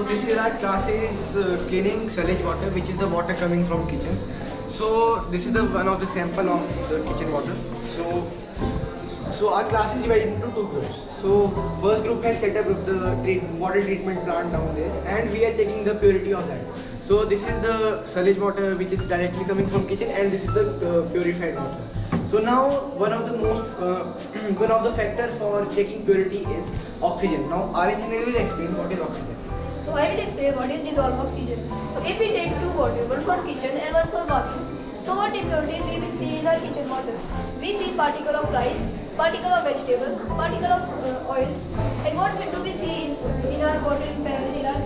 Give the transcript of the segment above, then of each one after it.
this year our class is cleaning sewage water, which is the water coming from kitchen. So this is the one of the sample of the kitchen water. So our class is divided into two groups. So first group has set up the water treatment plant down there, and we are checking the purity of that. So this is the sewage water which is directly coming from kitchen, and this is the purified water. So now one of the one of the factors for checking purity is oxygen. Now our engineer will explain what is oxygen. So I will explain what is dissolved oxygen. So if we take two water, one for kitchen and one for bathroom, so what impurities we will see in our kitchen water? We see particle of rice, particle of vegetables, particle of oils, and what do we see in our water in our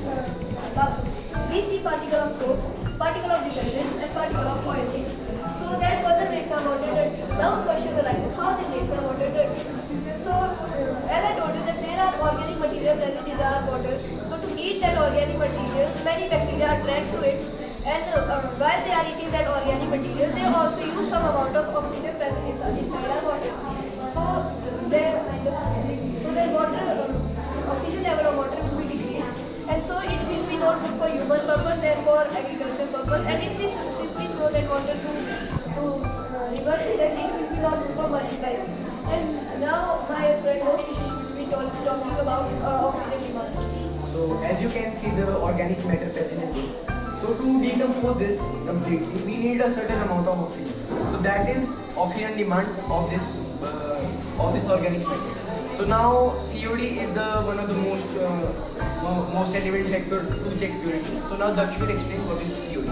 bathroom? We see particle of soaps, particle of detergents, and particle of oils. So that further makes our water dirty. Now the question arises, how it makes our water dirty? So as I told you that there are organic material present in our water. So to eat that organic material, many bacteria are attracted to it, and while they are eating that organic material, they also use some amount of oxygen present inside our water. So their water oxygen level of water will be decreased, and so it will be not good for human purpose and for agriculture purpose. And if we simply throw that water to rivers, then it will be not good for marine life. And now my friend Moshe will be talking about oxygen demand. So as you can see the organic matter present in this. So to decompose this completely, we need a certain amount of oxygen. So that is oxygen demand of this organic matter. So now COD is the one of the most relevant factor to check purity. So now Daksh will explain what is COD.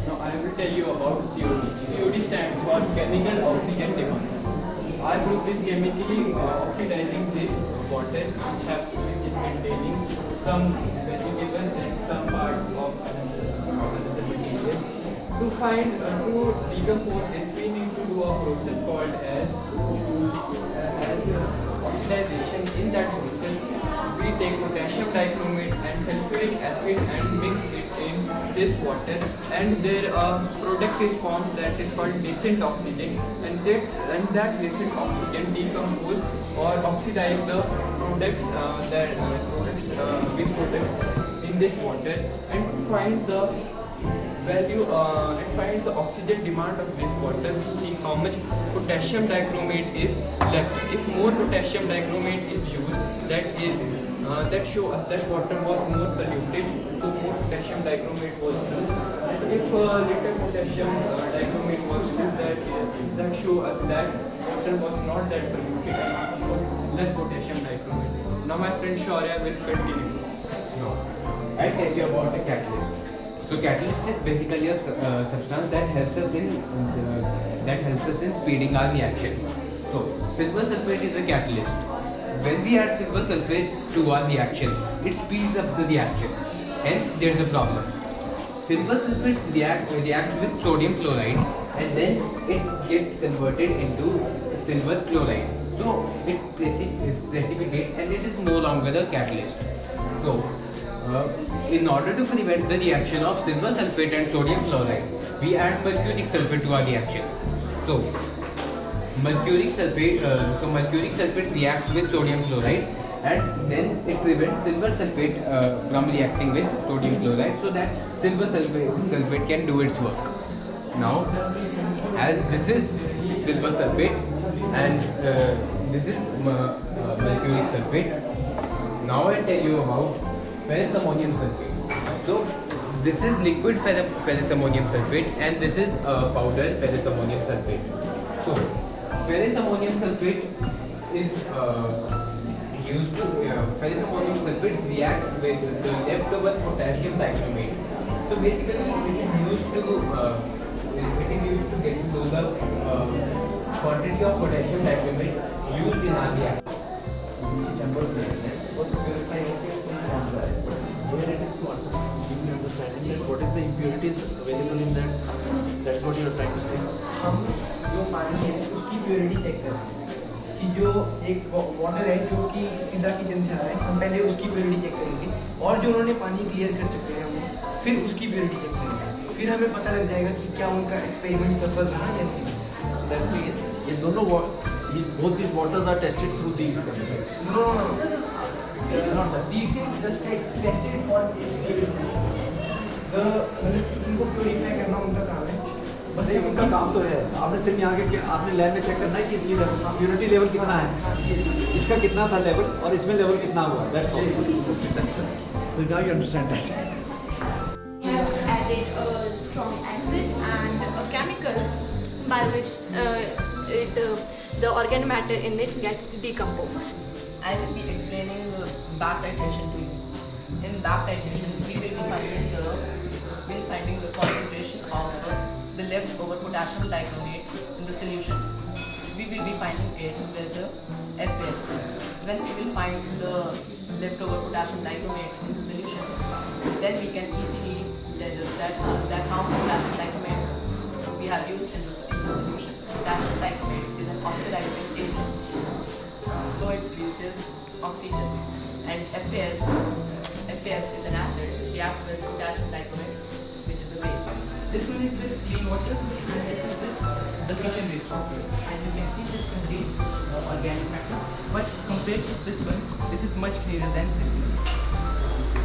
Now I will tell you about COD. COD stands for chemical oxygen demand. Our group is chemically oxidizing this water which is containing some vegetables and some parts of another material. To decompose this, we need to do a process called as oxidization. In that process, we take potassium dichromate and sulfuric acid and mix it in this water, and there a product is formed that is called nascent oxygen, and that nascent oxygen decompose or oxidize the products in this water, and find the value and find the oxygen demand of this water. We see how much potassium dichromate is left. If more potassium dichromate is used, that show us that water was more polluted, so more potassium dichromate was used. And if little potassium dichromate was used, that show us that water was not that polluted and it was less potassium dichromate. Now my friend Shaurya will continue. No, I'll tell you about a catalyst. So catalyst is basically a substance that helps us in speeding our reaction. So silver sulfate is a catalyst. When we add silver sulfate to our reaction, it speeds up the reaction. Hence, there is a problem. Silver sulfate reacts with sodium chloride, and then it gets converted into silver chloride. So it precipitates, and it is no longer a catalyst. So in order to prevent the reaction of silver sulfate and sodium chloride, we add mercuric sulfate to our reaction. So mercuric sulfate reacts with sodium chloride, and then it prevents silver sulfate from reacting with sodium chloride, so that silver sulfate can do its work. Now, as this is silver sulfate and this is mercuric sulfate, now I'll tell you about ferrous ammonium sulfate. So this is liquid ferrous ammonium sulfate, and this is powder ferrous ammonium sulfate. So ferrous ammonium sulfate is used to ferrous ammonium sulfate reacts with the leftover potassium dichromate. So basically, it is used to get to the quantity of potassium dichromate used in our reaction. Where it is to give understanding that what is the impurities available in that. That's what you are trying to say. हम जो पानी है उसकी purity check करते हैं कि जो एक वाटर है जो कि सीधा किचन से आ रहा है, हम पहले उसकी प्योरिटी चेक करेंगे, और जो उन्होंने पानी क्लियर कर चुके हैं वो फिर उसकी प्योरिटी चेक करेंगे. फिर हमें पता लग जाएगा कि क्या उनका एक्सपेरिमेंट सफल रहा या नहीं. That means ये दोनों both these waters are tested through these chemicals. No. Not that. These things just tested for इनको प्योरीफाई करना उनका काम है। बस ये उनका काम तो है, आपने सिर्फ यहाँ के आपने लैब में चेक करना है कि इसकी प्योरिटी लेवल कितना है, इसका कितना था लेवल और इसमें लेवल कितना हुआ, that's all. So now you understand that. We have added a strong acid and a chemical by which the organic matter in it get decomposed. I will be explaining back titration to you. In back titration, we will be finding the concentration of the leftover potassium dichromate in the solution. We will be finding it with the FAS. When we will find the leftover potassium dichromate in the solution, then we can easily judge that how much potassium dichromate we have used in the solution. Potassium dichromate is an oxidizing agent, so it produces oxygen. And FAS is an acid which reacts with potassium dichromate, which is a base. This one is with clean water and this is with the kitchen wastewater. And you can see this contains organic matter, but compared to this one, this is much clearer than this one.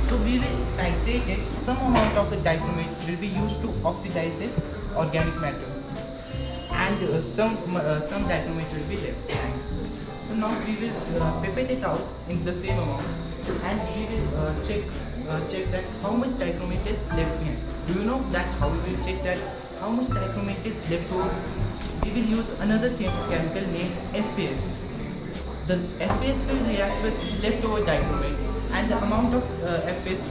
So we will titrate it. Some amount of the dichromate will be used to oxidize this organic matter, and some dichromate will be left behind. So now we will pipette it out in the same amount, and we will check that how much dichromate is left behind. Do you know that how we will check that how much dichromate is left over? We will use another chemical named FAS. The FAS will react with leftover dichromate, and the amount of FAS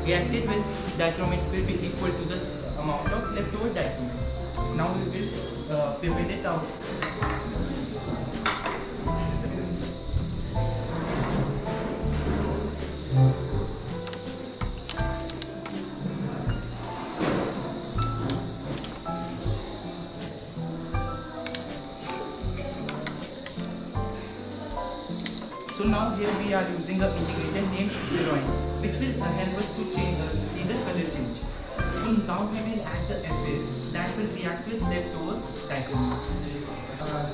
reacted with dichromate will be equal to the amount of leftover dichromate. Now we will pipette it out. So now here we are using an integrator named Zeroin, which will help us to see the color change. So now we will add the FAS that will react with leftover dichromate.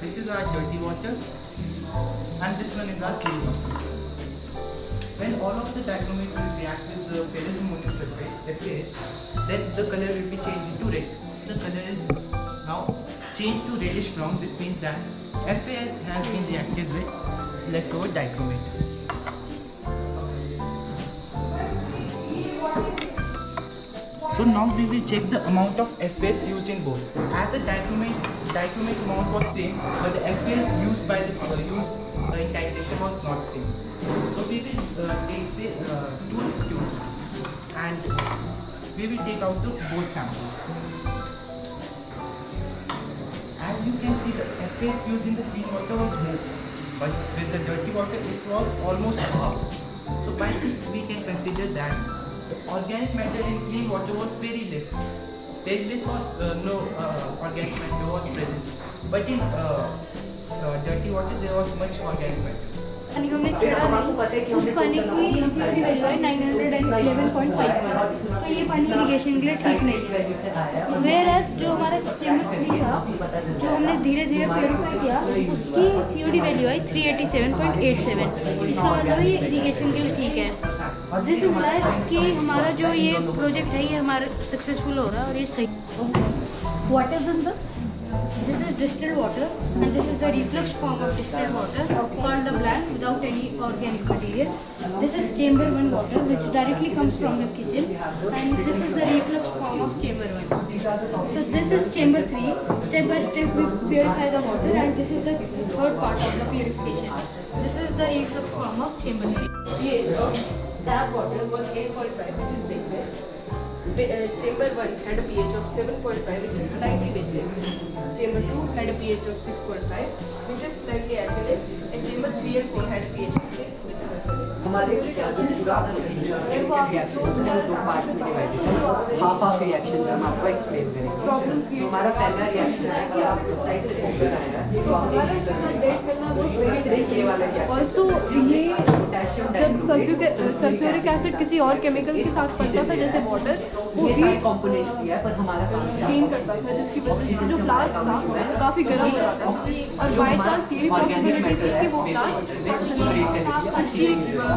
This is our dirty water, and this one is our clean water. When all of the dichromate will react with the ferrous ammonium sulfate (FAS), then the color will be changed into red. The color is now changed to reddish brown. This means that FAS has been reacted with leftover dichromate. So now we will check the amount of FAS used in both. As the dichromate amount was same, but the FAS used by the in titration was not same. So we will take say 2 tubes, and we will take out the both samples. As you can see, the FAS used in the clean water was more, but with the dirty water it was almost half. So by this we can consider that the organic matter in clean water was very less. Very less or no organic matter was present. But in dirty water there was much organic matter. पानी हमने चढ़ा नहीं, उस पानी की COD value है 911.51, तो ये पानी इरिगेशन के लिए ठीक नहीं है। वेयरएज जो हमारा चैम्बर 3 था, जो हमने धीरे धीरे प्योरीफाई किया, उसकी COD वैल्यू आई 387.87। इसका मतलब है ये इरिगेशन के लिए ठीक है। दिस इम्प्लाइज कि हमारा जो ये प्रोजेक्ट है ये हमारा सक्सेसफुल हो रहा है और ये सही। What is in this? This is distilled water, and this is the reflux form of distilled water called the bland without any organic material. This is chamber 1 water which directly comes from the kitchen, and this is the reflux form of chamber 1. So this is chamber 3. Step by step we purify the water, and this is the third part of the purification. This is the reflux form of chamber 3. pH of tap water was 8.5, which is basic. Chamber 1 had a pH of 7.5, which is slightly basic. Chamber 2 had a pH of 6.5, which is slightly acidic. And chamber 3 and 4 had a pH of 6, which is acidic. हमारे पूरा reaction है 2 parts में divided है, half reactions हम आपको explain करेंगे। हमारा पहला रिएक्शन है कि आप इस साइड से ओपन आएगा, तो आपने ये वाला रिएक्शन ऑल्सो ये जब सल्फ्यूरिक एसिड किसी और केमिकल के साथ पड़ता था जैसे वाटर, वो ये भी सारे कंपोनेंट्स दिया है, पर हमारा काम गेन करता था, जिसकी वजह से जो फ्लास्क था काफ़ी गर्म हो जाता था, और बाई चांस ये भी पॉसिबिलिटी थी कि वो फ्लास्क जिसकी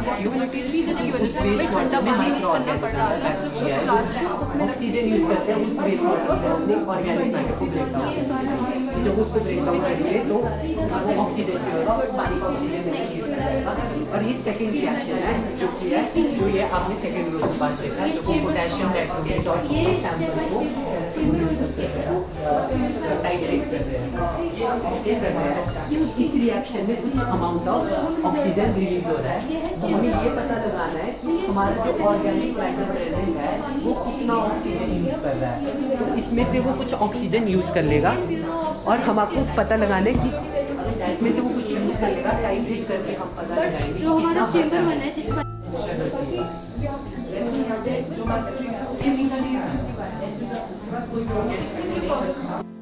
पॉसिबिलिटी थी जिसकी वजह से हमें ठंडा पानी यूज़ करना पड़ रहा था उस क्लास में ऑक्सीजन यूज करते हैं उस वेस्ट वाटर में अपने ऑर्गेनिक मैटर को ब्रेक डाउन जब उसको ब्रेक डाउन करेंगे तो वो ऑक्सीजन होगा और पानी का ऑक्सीजन नहीं यूज करेगा। और ये सेकंड रिएक्शन है जो कि है जो ये आपने सेकंड ग्रुप के पास देखा जो कि पोटेशियम डाइक्रोमेट और सैंपल को डाइरेक्ट कर रहे हैं। ये इसलिए कर रहे हैं कि इस रिएक्शन में कुछ अमाउंट ऑफ ऑक्सीजन रिलीज हो रहा है। तो हमें ये पता लगाना है कि हमारा जो ऑर्गेनिक मैटर प्रेजेंट है वो कितना ऑक्सीजन यूज कर रहा है। तो इसमें से वो कुछ ऑक्सीजन यूज कर लेगा और हम आपको पता लगाना है कि इसमें से वो कुछ यूज कर लेगा। टाइट्रेट करके हम पता लगाएंगे जो हमारा चेंबर बना है जिसमें जो